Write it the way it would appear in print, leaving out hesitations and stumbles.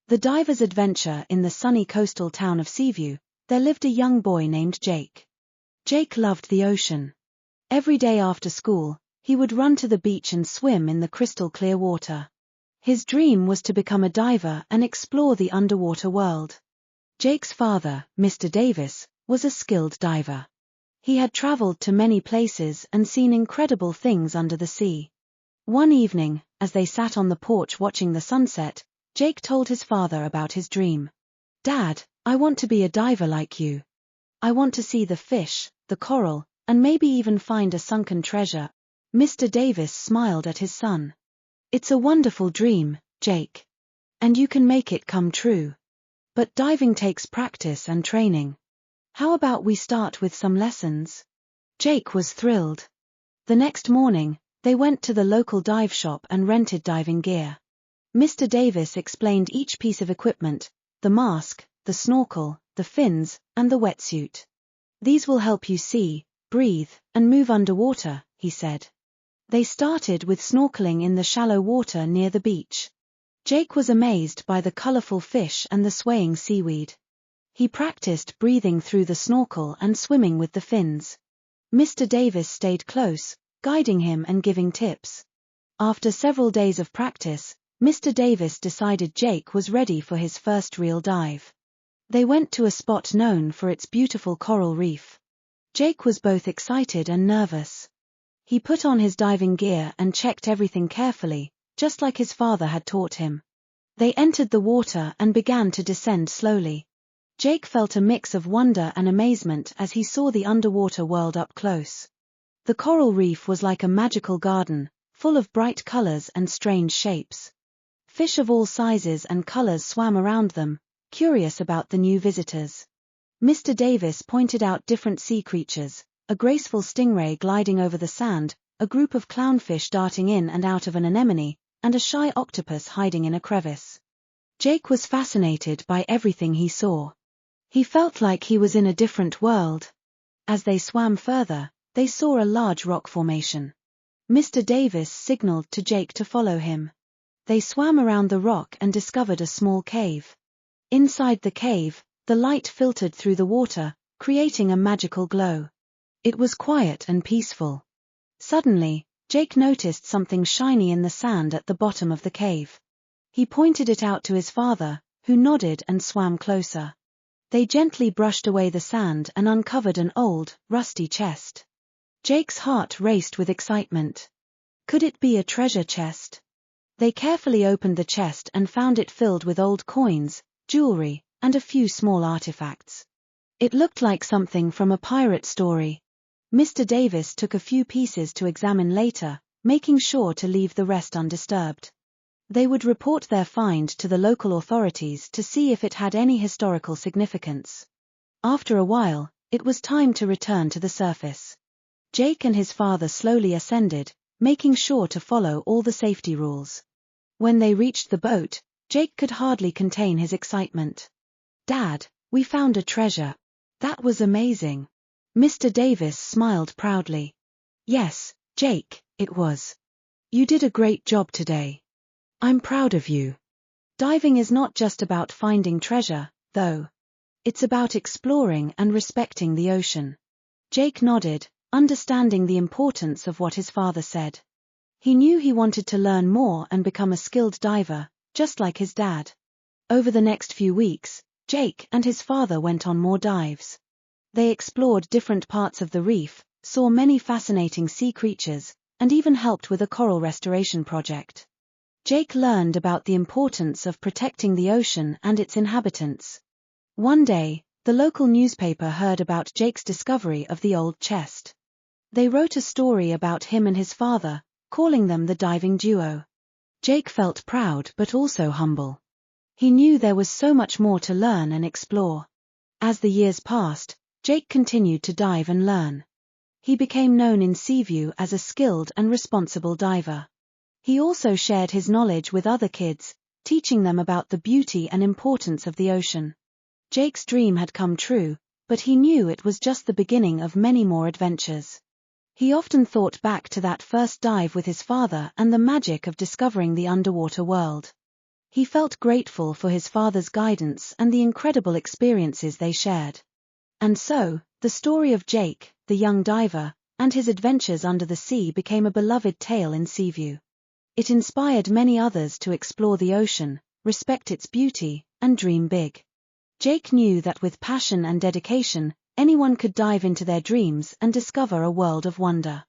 The diver's adventure. In the sunny coastal town of Seaview, there lived a young boy named Jake. Jake loved the ocean. Every day after school, he would run to the beach and swim in the crystal clear water. His dream was to become a diver and explore the underwater world. Jake's father, Mr. Davis, was a skilled diver. He had traveled to many places and seen incredible things under the sea. One evening, as they sat on the porch watching the sunset, Jake told his father about his dream. "Dad, I want to be a diver like you. I want to see the fish, the coral, and maybe even find a sunken treasure." Mr. Davis smiled at his son. "It's a wonderful dream, Jake. And you can make it come true. But diving takes practice and training. How about we start with some lessons?" Jake was thrilled. The next morning, they went to the local dive shop and rented diving gear. Mr. Davis explained each piece of equipment: the mask, the snorkel, the fins, and the wetsuit. "These will help you see, breathe, and move underwater," he said. They started with snorkeling in the shallow water near the beach. Jake was amazed by the colorful fish and the swaying seaweed. He practiced breathing through the snorkel and swimming with the fins. Mr. Davis stayed close, guiding him and giving tips. After several days of practice, Mr. Davis decided Jake was ready for his first real dive. They went to a spot known for its beautiful coral reef. Jake was both excited and nervous. He put on his diving gear and checked everything carefully, just like his father had taught him. They entered the water and began to descend slowly. Jake felt a mix of wonder and amazement as he saw the underwater world up close. The coral reef was like a magical garden, full of bright colors and strange shapes. Fish of all sizes and colors swam around them, curious about the new visitors. Mr. Davis pointed out different sea creatures: a graceful stingray gliding over the sand, a group of clownfish darting in and out of an anemone, and a shy octopus hiding in a crevice. Jake was fascinated by everything he saw. He felt like he was in a different world. As they swam further, they saw a large rock formation. Mr. Davis signaled to Jake to follow him. They swam around the rock and discovered a small cave. Inside the cave, the light filtered through the water, creating a magical glow. It was quiet and peaceful. Suddenly, Jake noticed something shiny in the sand at the bottom of the cave. He pointed it out to his father, who nodded and swam closer. They gently brushed away the sand and uncovered an old, rusty chest. Jake's heart raced with excitement. Could it be a treasure chest? They carefully opened the chest and found it filled with old coins, jewelry, and a few small artifacts. It looked like something from a pirate story. Mr. Davis took a few pieces to examine later, making sure to leave the rest undisturbed. They would report their find to the local authorities to see if it had any historical significance. After a while, it was time to return to the surface. Jake and his father slowly ascended, making sure to follow all the safety rules. When they reached the boat, Jake could hardly contain his excitement. "Dad, we found a treasure. That was amazing." Mr. Davis smiled proudly. "Yes, Jake, it was. You did a great job today. I'm proud of you." Diving is not just about finding treasure, though. It's about exploring and respecting the ocean. Jake nodded, understanding the importance of what his father said. He knew he wanted to learn more and become a skilled diver, just like his dad. Over the next few weeks, Jake and his father went on more dives. They explored different parts of the reef, saw many fascinating sea creatures, and even helped with a coral restoration project. Jake learned about the importance of protecting the ocean and its inhabitants. One day, the local newspaper heard about Jake's discovery of the old chest. They wrote a story about him and his father, calling them the diving duo. Jake felt proud but also humble. He knew there was so much more to learn and explore. As the years passed, Jake continued to dive and learn. He became known in Seaview as a skilled and responsible diver. He also shared his knowledge with other kids, teaching them about the beauty and importance of the ocean. Jake's dream had come true, but he knew it was just the beginning of many more adventures. He often thought back to that first dive with his father and the magic of discovering the underwater world. He felt grateful for his father's guidance and the incredible experiences they shared. And so, the story of Jake, the young diver, and his adventures under the sea became a beloved tale in Seaview. It inspired many others to explore the ocean, respect its beauty, and dream big. Jake knew that with passion and dedication, anyone could dive into their dreams and discover a world of wonder.